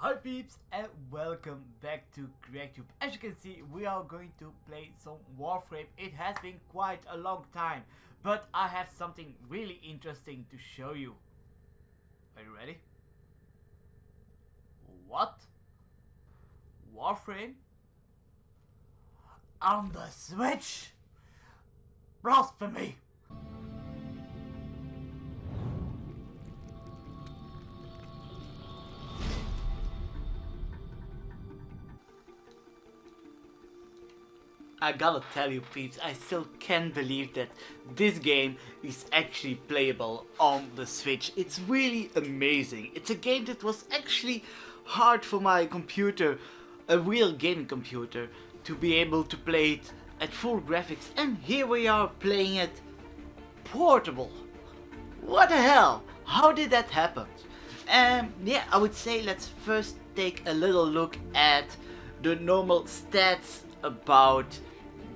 Hi peeps and welcome back to CRACH. As you can see, we are going to play some Warframe. It has been quite a long time, but I have something really interesting to show you. Are you ready? What? Warframe? On the Switch? Blasphemy! I gotta tell you peeps, I still can't believe that this game is actually playable on the Switch. It's really amazing. It's a game that was actually hard for my computer, a real gaming computer, to be able to play it at full graphics, and here we are playing it portable. What the hell? How did that happen? Yeah, I would say let's first take a little look at the normal stats about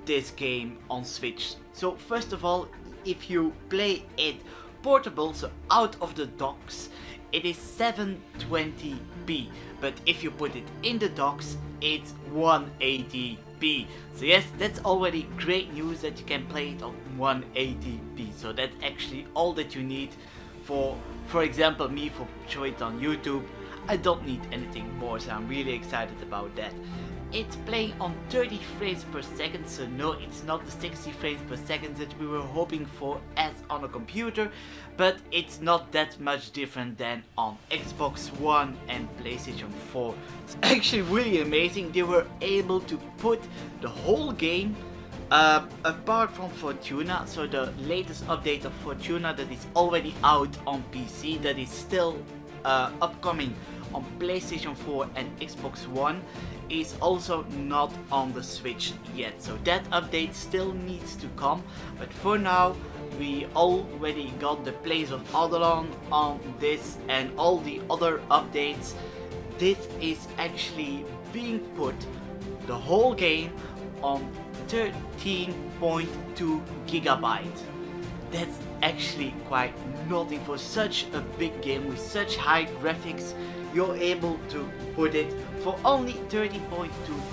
this game on Switch. So first of all, if you play it portable, so out of the docks, it is 720p, but if you put it in the docks, it's 180p. So yes, that's already great news that you can play it on 180p. So that's actually all that you need for example me, for show it on YouTube. I don't need anything more, so I'm really excited about that. It's playing on 30 frames per second, so no, it's not the 60 frames per second that we were hoping for as on a computer, but it's not that much different than on Xbox One and PlayStation 4. It's actually really amazing. They were able to put the whole game, apart from Fortuna, so the latest update of Fortuna that is already out on PC, that is still upcoming on PlayStation 4 and Xbox One, is also not on the Switch yet, so that update still needs to come. But for now, we already got the Place of Odalon on this and all the other updates. This is actually being put, the whole game, on 13.2 gigabyte. That's actually quite nothing for such a big game with such high graphics. You're able to put it for only 30.2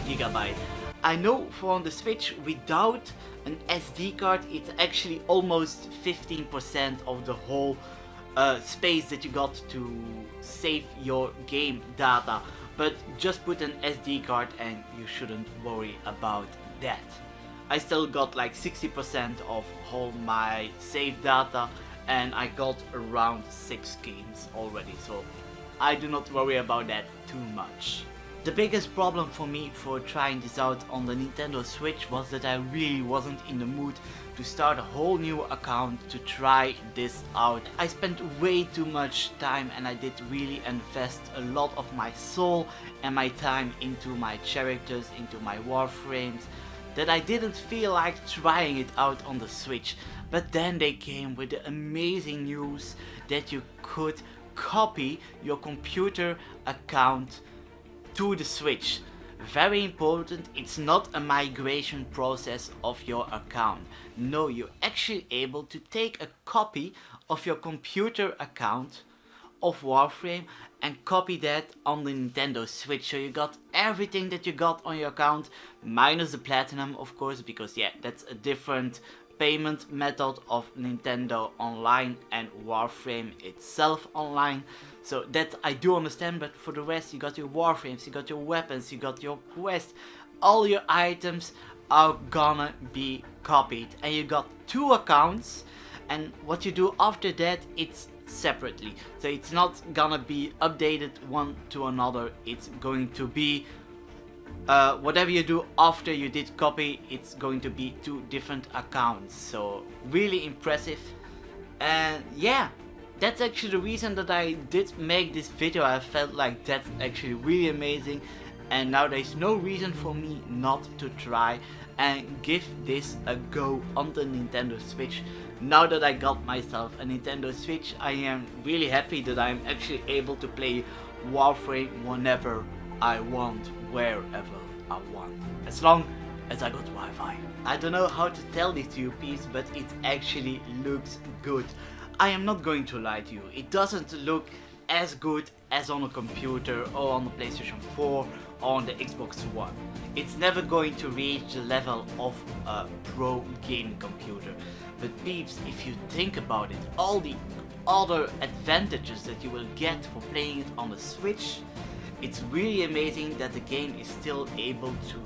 gigabyte. I know for on the Switch without an SD card, it's actually almost 15% of the whole space that you got to save your game data. But just put an SD card and you shouldn't worry about that. I still got like 60% of all my save data, and I got around 6 games already, so I do not worry about that too much. The biggest problem for me for trying this out on the Nintendo Switch was that I really wasn't in the mood to start a whole new account to try this out. I spent way too much time, and I did really invest a lot of my soul and my time into my characters, into my Warframes, that I didn't feel like trying it out on the Switch. But then they came with the amazing news that you could copy your computer account to the Switch. Very important, it's not a migration process of your account. No, you're actually able to take a copy of your computer account of Warframe and copy that on the Nintendo Switch. So you got everything that you got on your account, minus the platinum of course, because yeah, that's a different payment method of Nintendo Online and Warframe itself online. So that I do understand, but for the rest you got your Warframes, you got your weapons, you got your quest, all your items are gonna be copied, and you got 2 accounts, and what you do after that, it's separately. So it's not gonna be updated one to another, it's going to be whatever you do after you did copy, it's going to be 2 different accounts. So really impressive. And yeah, that's actually the reason that I did make this video. I felt like that's actually really amazing, and now there's no reason for me not to try and give this a go on the Nintendo Switch. Now that I got myself a Nintendo Switch, I am really happy that I'm actually able to play Warframe whenever I want, wherever I want, as long as I got Wi-Fi. I don't know how to tell this to you peeps, but it actually looks good. I am not going to lie to you, it doesn't look as good as on a computer or on the PlayStation 4 or on the Xbox One. It's never going to reach the level of a pro gaming computer. But peeps, if you think about it, all the other advantages that you will get for playing it on the Switch, it's really amazing that the game is still able to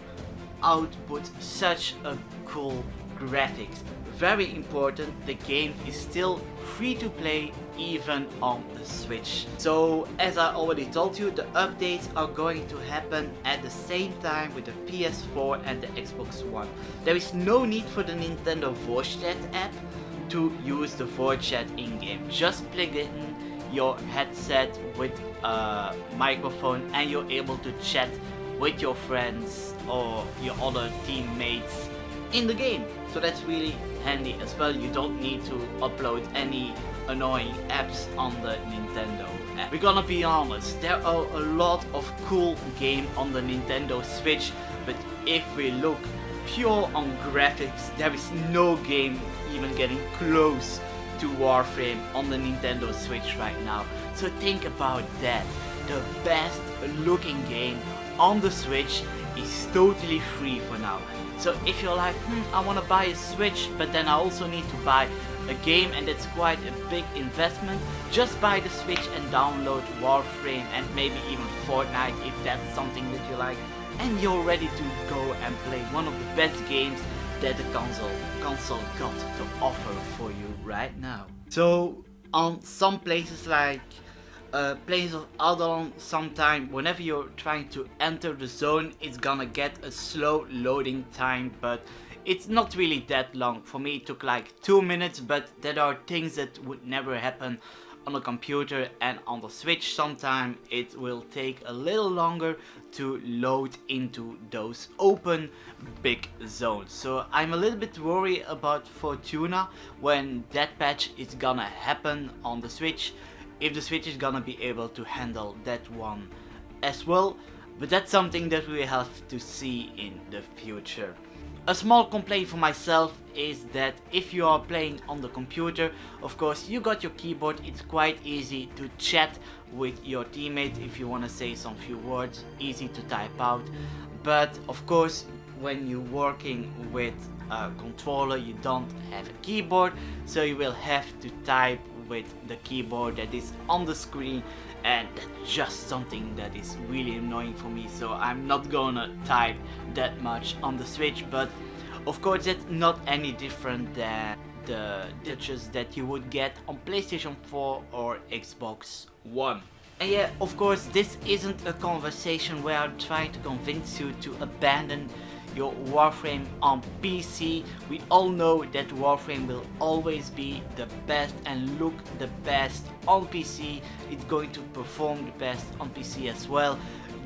output such a cool graphics. Very important, the game is still free to play even on the Switch. So as I already told you, the updates are going to happen at the same time with the PS4 and the Xbox One. There is no need for the Nintendo Voice Chat app to use the voice chat in-game. Just plug in your headset with a microphone and you're able to chat with your friends or your other teammates in the game. So that's really handy as well. You don't need to upload any annoying apps on the Nintendo app. We're gonna be honest, there are a lot of cool games on the Nintendo Switch, but if we look pure on graphics, there is no game even getting close to Warframe on the Nintendo Switch right now. So think about that. The best looking game on the Switch is totally free for now. So if you're like, I want to buy a Switch, but then I also need to buy a game and it's quite a big investment, just buy the Switch and download Warframe and maybe even Fortnite if that's something that you like, and you're ready to go and play one of the best games that the console got to offer for you right now. So on some places like Plains of Aldon, sometime whenever you're trying to enter the zone, it's gonna get a slow loading time, but it's not really that long. For me it took like 2 minutes, but there are things that would never happen on a computer, and on the Switch sometime it will take a little longer to load into those open big zones. So I'm a little bit worried about Fortuna when that patch is gonna happen on the Switch, if the Switch is gonna be able to handle that one as well, but that's something that we have to see in the future. A small complaint for myself is that if you are playing on the computer, of course you got your keyboard, it's quite easy to chat with your teammates if you want to say some few words, easy to type out, but of course when you're working with a controller you don't have a keyboard, so you will have to type with the keyboard that is on the screen, and that's just something that is really annoying for me, so I'm not gonna type that much on the Switch. But of course that's not any different than the touches that you would get on PlayStation 4 or Xbox One. And yeah, of course this isn't a conversation where I'm trying to convince you to abandon your Warframe on PC. We all know that Warframe will always be the best and look the best on PC. It's going to perform the best on PC as well.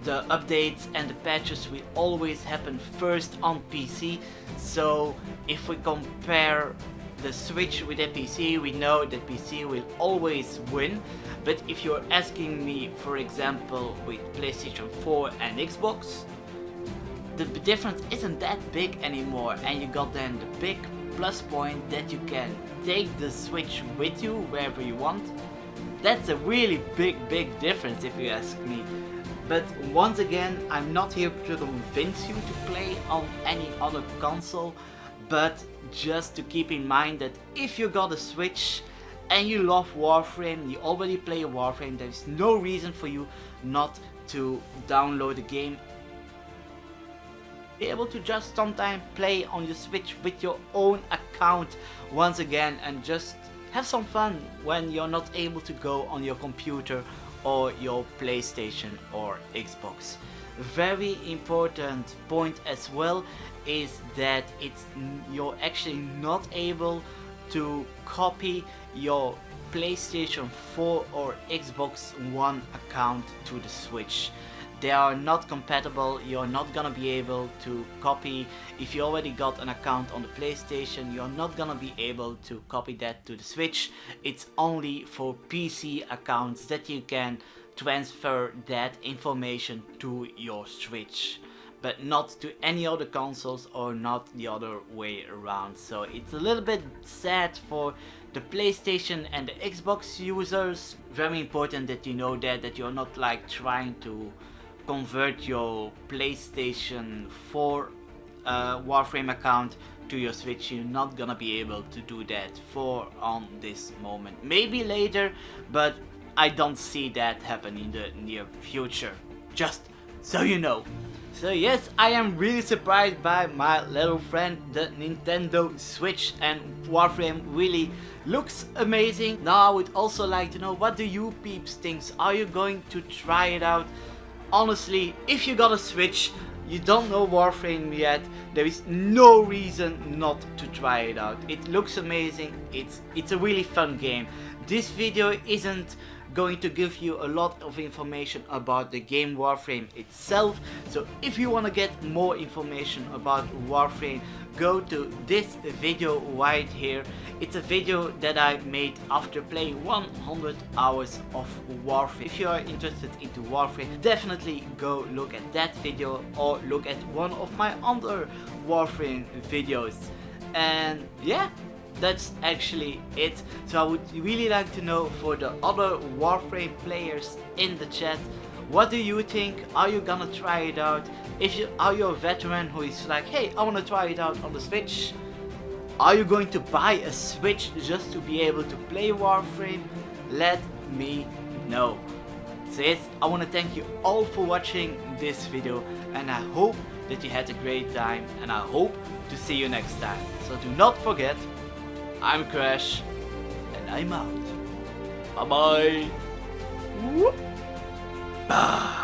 The updates and the patches will always happen first on PC. So if we compare the Switch with the PC, we know that PC will always win. But if you're asking me, for example, with PlayStation 4 and Xbox, the difference isn't that big anymore, and you got then the big plus point that you can take the Switch with you wherever you want. That's a really big difference if you ask me. But once again, I'm not here to convince you to play on any other console, but just to keep in mind that if you got a Switch and you love Warframe, you already play Warframe, there's no reason for you not to download the game. Be able to just sometime play on your Switch with your own account once again, and just have some fun when you're not able to go on your computer or your PlayStation or Xbox. Very important point as well is that you're actually not able to copy your PlayStation 4 or Xbox One account to the Switch. They are not compatible. You're not gonna be able to copy. If you already got an account on the PlayStation, you're not gonna be able to copy that to the Switch. It's only for PC accounts that you can transfer that information to your Switch. but not to any other consoles or not the other way around. So it's a little bit sad for the PlayStation and the Xbox users. Very important that you know that you're not like trying to convert your PlayStation 4 Warframe account to your Switch. You're not gonna be able to do that for on this moment. Maybe later, but I don't see that happen in the near future. Just so you know. So yes, I am really surprised by my little friend, the Nintendo Switch, and Warframe really looks amazing. Now I would also like to know, what do you peeps think? Are you going to try it out? Honestly, if you got a Switch, you don't know Warframe yet, there is no reason not to try it out. It looks amazing, it's a really fun game. This video isn't going to give you a lot of information about the game Warframe itself, so if you want to get more information about Warframe, go to this video right here. It's a video that I made after playing 100 hours of Warframe. If you are interested into Warframe, definitely go look at that video or look at one of my other Warframe videos. And yeah, that's actually it. So I would really like to know, for the other Warframe players in the chat, what do you think? Are you gonna try it out? Are you a veteran who is like, hey, I wanna try it out on the Switch? Are you going to buy a Switch just to be able to play Warframe? Let me know. So yes, I wanna thank you all for watching this video, and I hope that you had a great time, and I hope to see you next time. So do not forget, I'm Crash, and I'm out. Bye bye. Whoop. Bah.